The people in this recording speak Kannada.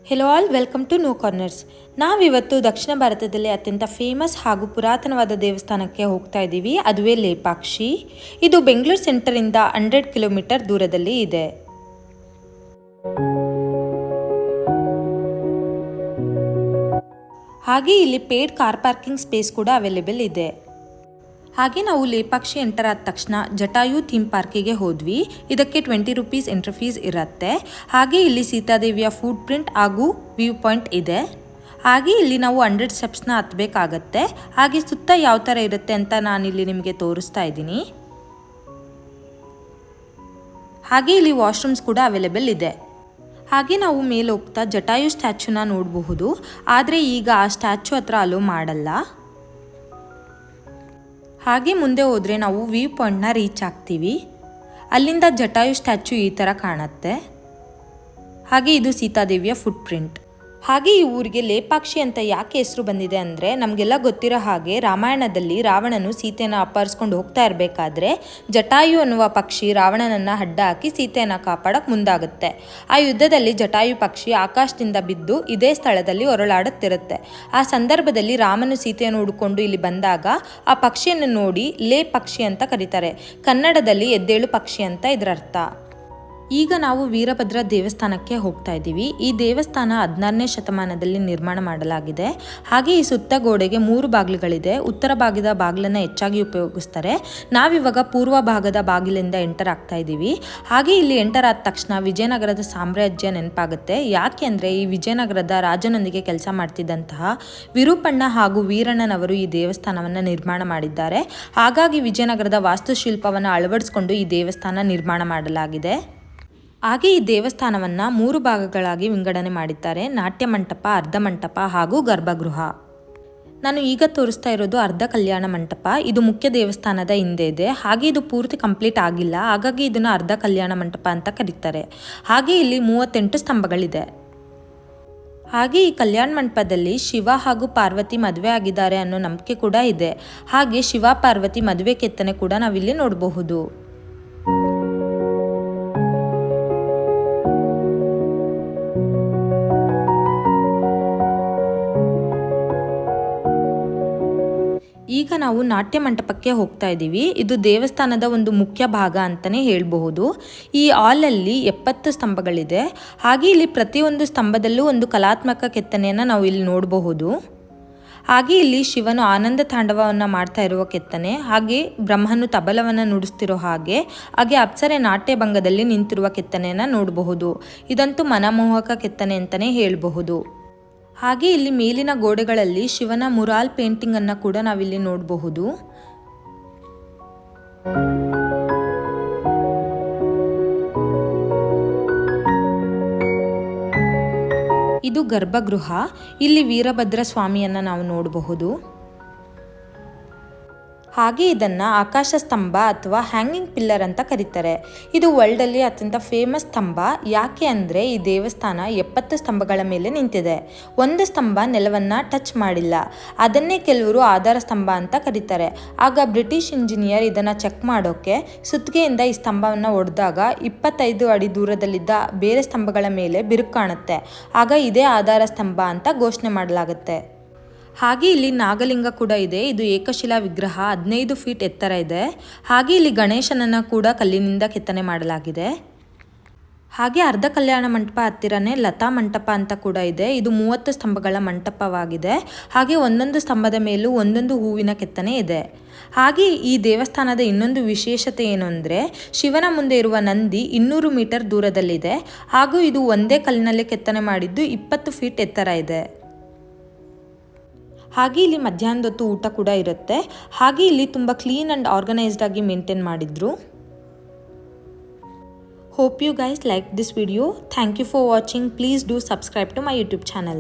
Hello all, welcome to no corners. ನಾವಿವತ್ತು ದಕ್ಷಿಣ ಭಾರತದಲ್ಲಿ ಅತ್ಯಂತ ಫೇಮಸ್ ಹಾಗೂ ಪುರಾತನವಾದ ದೇವಸ್ಥಾನಕ್ಕೆ ಹೋಗ್ತಾ ಇದ್ದೀವಿ. ಅದುವೇ ಲೇಪಾಕ್ಷಿ. ಇದು ಬೆಂಗಳೂರು ಸೆಂಟರಿಂದ 100 ಕಿಲೋಮೀಟರ್ ದೂರದಲ್ಲಿ ಇದೆ. ಹಾಗೆ ಇಲ್ಲಿ ಪೇಡ್ ಕಾರ್ ಪಾರ್ಕಿಂಗ್ ಸ್ಪೇಸ್ ಕೂಡ ಅವೈಲೇಬಲ್ ಇದೆ. ಹಾಗೆ ನಾವು ಲೇಪಾಕ್ಷಿ ಎಂಟರ್ ಆದ ತಕ್ಷಣ ಜಟಾಯು ಥೀಮ್ ಪಾರ್ಕಿಗೆ ಹೋದ್ವಿ. ಇದಕ್ಕೆ 20 ರೂಪೀಸ್ ಎಂಟ್ರಿ ಫೀಸ್ ಇರುತ್ತೆ. ಹಾಗೆ ಇಲ್ಲಿ ಸೀತಾದೇವಿಯ ಫುಟ್ ಪ್ರಿಂಟ್ ಹಾಗೂ ವ್ಯೂ ಪಾಯಿಂಟ್ ಇದೆ. ಹಾಗೆ ಇಲ್ಲಿ ನಾವು 100 ಸ್ಟೆಪ್ಸ್ನ ಹತ್ತಬೇಕಾಗತ್ತೆ. ಹಾಗೆ ಸುತ್ತ ಯಾವ ಥರ ಇರುತ್ತೆ ಅಂತ ನಾನಿಲ್ಲಿ ನಿಮಗೆ ತೋರಿಸ್ತಾ ಇದ್ದೀನಿ. ಹಾಗೆ ಇಲ್ಲಿ ವಾಶ್ರೂಮ್ಸ್ ಕೂಡ ಅವೈಲೇಬಲ್ ಇದೆ. ಹಾಗೆ ನಾವು ಮೇಲೆ ಹೋಗ್ತಾ ಜಟಾಯು ಸ್ಟ್ಯಾಚ್ಯೂನ ನೋಡಬಹುದು. ಆದರೆ ಈಗ ಆ ಸ್ಟ್ಯಾಚ್ಯೂ ಹತ್ರ ಅಲೋ ಮಾಡಲ್ಲ. ಹಾಗೆ ಮುಂದೆ ಹೋದರೆ ನಾವು ವ್ಯೂ ಪಾಯಿಂಟ್ನ ರೀಚ್ ಆಗ್ತೀವಿ. ಅಲ್ಲಿಂದ ಜಟಾಯು ಸ್ಟ್ಯಾಚ್ಯೂ ಈ ಥರ ಕಾಣುತ್ತೆ. ಹಾಗೆ ಇದು ಸೀತಾದೇವಿಯ ಫುಟ್ ಪ್ರಿಂಟ್. ಹಾಗೆ ಈ ಊರಿಗೆ ಲೇಪಾಕ್ಷಿ ಅಂತ ಯಾಕೆ ಹೆಸರು ಬಂದಿದೆ ಅಂದರೆ, ನಮಗೆಲ್ಲ ಗೊತ್ತಿರೋ ಹಾಗೆ ರಾಮಾಯಣದಲ್ಲಿ ರಾವಣನು ಸೀತೆಯನ್ನು ಅಪಹರಿಸ್ಕೊಂಡು ಹೋಗ್ತಾ ಇರಬೇಕಾದ್ರೆ ಜಟಾಯು ಅನ್ನುವ ಪಕ್ಷಿ ರಾವಣನನ್ನು ಅಡ್ಡ ಹಾಕಿ ಸೀತೆಯನ್ನು ಕಾಪಾಡೋಕ್ಕೆ ಮುಂದಾಗುತ್ತೆ. ಆ ಯುದ್ಧದಲ್ಲಿ ಜಟಾಯು ಪಕ್ಷಿ ಆಕಾಶದಿಂದ ಬಿದ್ದು ಇದೇ ಸ್ಥಳದಲ್ಲಿ ಹೊರಳಾಡುತ್ತಿರುತ್ತೆ. ಆ ಸಂದರ್ಭದಲ್ಲಿ ರಾಮನು ಸೀತೆಯನ್ನು ಹುಡುಕೊಂಡು ಇಲ್ಲಿ ಬಂದಾಗ ಆ ಪಕ್ಷಿಯನ್ನು ನೋಡಿ ಲೇ ಪಕ್ಷಿ ಅಂತ ಕರೀತಾರೆ. ಕನ್ನಡದಲ್ಲಿ ಎದ್ದೇಳು ಪಕ್ಷಿ ಅಂತ ಇದರ ಅರ್ಥ. ಈಗ ನಾವು ವೀರಭದ್ರ ದೇವಸ್ಥಾನಕ್ಕೆ ಹೋಗ್ತಾ ಇದ್ದೀವಿ. ಈ ದೇವಸ್ಥಾನ 16ನೇ ಶತಮಾನದಲ್ಲಿ ನಿರ್ಮಾಣ ಮಾಡಲಾಗಿದೆ. ಹಾಗೆ ಈ ಸುತ್ತ ಗೋಡೆಗೆ 3 ಬಾಗಿಲುಗಳಿದೆ. ಉತ್ತರ ಭಾಗದ ಬಾಗಿಲನ್ನು ಹೆಚ್ಚಾಗಿ ಉಪಯೋಗಿಸ್ತಾರೆ. ನಾವಿವಾಗ ಪೂರ್ವ ಭಾಗದ ಬಾಗಿಲಿಂದ ಎಂಟರ್ ಆಗ್ತಾ ಇದ್ದೀವಿ. ಹಾಗೆ ಇಲ್ಲಿ ಎಂಟರ್ ಆದ ತಕ್ಷಣ ವಿಜಯನಗರದ ಸಾಮ್ರಾಜ್ಯ ನೆನಪಾಗುತ್ತೆ. ಯಾಕೆ ಅಂದರೆ ಈ ವಿಜಯನಗರದ ರಾಜನೊಂದಿಗೆ ಕೆಲಸ ಮಾಡ್ತಿದ್ದಂತಹ ವಿರೂಪಣ್ಣ ಹಾಗೂ ವೀರಣ್ಣನವರು ಈ ದೇವಸ್ಥಾನವನ್ನು ನಿರ್ಮಾಣ ಮಾಡಿದ್ದಾರೆ. ಹಾಗಾಗಿ ವಿಜಯನಗರದ ವಾಸ್ತುಶಿಲ್ಪವನ್ನು ಅಳವಡಿಸಿಕೊಂಡು ಈ ದೇವಸ್ಥಾನ ನಿರ್ಮಾಣ ಮಾಡಲಾಗಿದೆ. ಹಾಗೆ ಈ ದೇವಸ್ಥಾನವನ್ನು 3 ಭಾಗಗಳಾಗಿ ವಿಂಗಡಣೆ ಮಾಡಿದ್ದಾರೆ. ನಾಟ್ಯ ಮಂಟಪ, ಅರ್ಧ ಮಂಟಪ ಹಾಗೂ ಗರ್ಭಗೃಹ. ನಾನು ಈಗ ತೋರಿಸ್ತಾ ಇರೋದು ಅರ್ಧ ಕಲ್ಯಾಣ ಮಂಟಪ. ಇದು ಮುಖ್ಯ ದೇವಸ್ಥಾನದ ಹಿಂದೆ ಇದೆ. ಹಾಗೆ ಇದು ಪೂರ್ತಿ ಕಂಪ್ಲೀಟ್ ಆಗಿಲ್ಲ. ಹಾಗಾಗಿ ಇದನ್ನು ಅರ್ಧ ಕಲ್ಯಾಣ ಮಂಟಪ ಅಂತ ಕರೀತಾರೆ. ಹಾಗೆ ಇಲ್ಲಿ 38 ಸ್ತಂಭಗಳಿದೆ. ಹಾಗೆ ಈ ಕಲ್ಯಾಣ ಮಂಟಪದಲ್ಲಿ ಶಿವ ಹಾಗೂ ಪಾರ್ವತಿ ಮದುವೆ ಆಗಿದ್ದಾರೆ ಅನ್ನೋ ನಂಬಿಕೆ ಕೂಡ ಇದೆ. ಹಾಗೆ ಶಿವ ಪಾರ್ವತಿ ಮದುವೆ ಕೆತ್ತನೆ ಕೂಡ ನಾವಿಲ್ಲಿ ನೋಡಬಹುದು. ಈಗ ನಾವು ನಾಟ್ಯ ಮಂಟಪಕ್ಕೆ ಹೋಗ್ತಾ ಇದ್ದೀವಿ. ಇದು ದೇವಸ್ಥಾನದ ಒಂದು ಮುಖ್ಯ ಭಾಗ ಅಂತಲೇ ಹೇಳಬಹುದು. ಈ ಹಾಲಲ್ಲಿ 70 ಸ್ತಂಭಗಳಿದೆ. ಹಾಗೆ ಇಲ್ಲಿ ಪ್ರತಿಯೊಂದು ಸ್ತಂಭದಲ್ಲೂ ಒಂದು ಕಲಾತ್ಮಕ ಕೆತ್ತನೆಯನ್ನು ನಾವು ಇಲ್ಲಿ ನೋಡಬಹುದು. ಹಾಗೆ ಇಲ್ಲಿ ಶಿವನು ಆನಂದ ತಾಂಡವವನ್ನು ಮಾಡ್ತಾ ಇರುವ ಕೆತ್ತನೆ, ಹಾಗೆ ಬ್ರಹ್ಮನು ತಬಲವನ್ನು ನುಡಿಸ್ತಿರೋ ಹಾಗೆ ಅಪ್ಸರೆ ನಾಟ್ಯ ಭಂಗದಲ್ಲಿ ನಿಂತಿರುವ ಕೆತ್ತನೆಯನ್ನು ನೋಡಬಹುದು. ಇದಂತೂ ಮನಮೋಹಕ ಕೆತ್ತನೆ ಅಂತಲೇ ಹೇಳಬಹುದು. ಹಾಗೆ ಇಲ್ಲಿ ಮೇಲಿನ ಗೋಡೆಗಳಲ್ಲಿ ಶಿವನ ಮುರಾಲ್ ಪೇಂಟಿಂಗ್ ಅನ್ನು ಕೂಡ ನಾವಿಲ್ಲಿ ನೋಡಬಹುದು. ಇದು ಗರ್ಭಗೃಹ. ಇಲ್ಲಿ ವೀರಭದ್ರ ಸ್ವಾಮಿಯನ್ನ ನಾವು ನೋಡಬಹುದು. ಹಾಗೆ ಇದನ್ನು ಆಕಾಶ ಸ್ತಂಭ ಅಥವಾ ಹ್ಯಾಂಗಿಂಗ್ ಪಿಲ್ಲರ್ ಅಂತ ಕರೀತಾರೆ. ಇದು ವರ್ಲ್ಡಲ್ಲಿ ಅತ್ಯಂತ ಫೇಮಸ್ ಸ್ತಂಭ. ಯಾಕೆ ಅಂದರೆ ಈ ದೇವಸ್ಥಾನ 70 ಸ್ತಂಭಗಳ ಮೇಲೆ ನಿಂತಿದೆ. ಒಂದು ಸ್ತಂಭ ನೆಲವನ್ನು ಟಚ್ ಮಾಡಿಲ್ಲ. ಅದನ್ನೇ ಕೆಲವರು ಆಧಾರ ಸ್ತಂಭ ಅಂತ ಕರೀತಾರೆ. ಆಗ ಬ್ರಿಟಿಷ್ ಇಂಜಿನಿಯರ್ ಇದನ್ನು ಚೆಕ್ ಮಾಡೋಕ್ಕೆ ಸುತ್ತಿಗೆಯಿಂದ ಈ ಸ್ತಂಭವನ್ನು ಒಡೆದಾಗ 25 ಅಡಿ ದೂರದಲ್ಲಿದ್ದ ಬೇರೆ ಸ್ತಂಭಗಳ ಮೇಲೆ ಬಿರುಕು ಕಾಣುತ್ತೆ. ಆಗ ಇದೇ ಆಧಾರ ಸ್ತಂಭ ಅಂತ ಘೋಷಣೆ ಮಾಡಲಾಗುತ್ತೆ. ಹಾಗೆ ಇಲ್ಲಿ ನಾಗಲಿಂಗ ಕೂಡ ಇದೆ. ಇದು ಏಕಶಿಲಾ ವಿಗ್ರಹ, 15 ಫೀಟ್ ಎತ್ತರ ಇದೆ. ಹಾಗೆ ಇಲ್ಲಿ ಗಣೇಶನನ್ನು ಕೂಡ ಕಲ್ಲಿನಿಂದ ಕೆತ್ತನೆ ಮಾಡಲಾಗಿದೆ. ಹಾಗೆ ಅರ್ಧ ಕಲ್ಯಾಣ ಮಂಟಪ ಹತ್ತಿರನೇ ಲತಾ ಮಂಟಪ ಅಂತ ಕೂಡ ಇದೆ. ಇದು 30 ಸ್ತಂಭಗಳ ಮಂಟಪವಾಗಿದೆ. ಹಾಗೆ ಒಂದೊಂದು ಸ್ತಂಭದ ಮೇಲೂ ಒಂದೊಂದು ಹೂವಿನ ಕೆತ್ತನೆ ಇದೆ. ಹಾಗೆ ಈ ದೇವಸ್ಥಾನದ ಇನ್ನೊಂದು ವಿಶೇಷತೆ ಏನು ಅಂದರೆ, ಶಿವನ ಮುಂದೆ ಇರುವ ನಂದಿ 200 ಮೀಟರ್ ದೂರದಲ್ಲಿದೆ. ಹಾಗೂ ಇದು ಒಂದೇ ಕಲ್ಲಿನಲ್ಲಿ ಕೆತ್ತನೆ ಮಾಡಿದ್ದು 20 ಫೀಟ್ ಎತ್ತರ ಇದೆ. ಹಾಗೆ ಇಲ್ಲಿ ಮಧ್ಯಾಹ್ನದ ಹೊತ್ತು ಊಟ ಕೂಡ ಇರುತ್ತೆ. ಹಾಗೆ ಇಲ್ಲಿ ತುಂಬ ಕ್ಲೀನ್ ಆ್ಯಂಡ್ ಆರ್ಗನೈಸ್ಡ್ ಆಗಿ ಮೇಂಟೈನ್ ಮಾಡಿದ್ರು. Hope you guys like this video. Thank you for watching. Please do subscribe to my YouTube channel.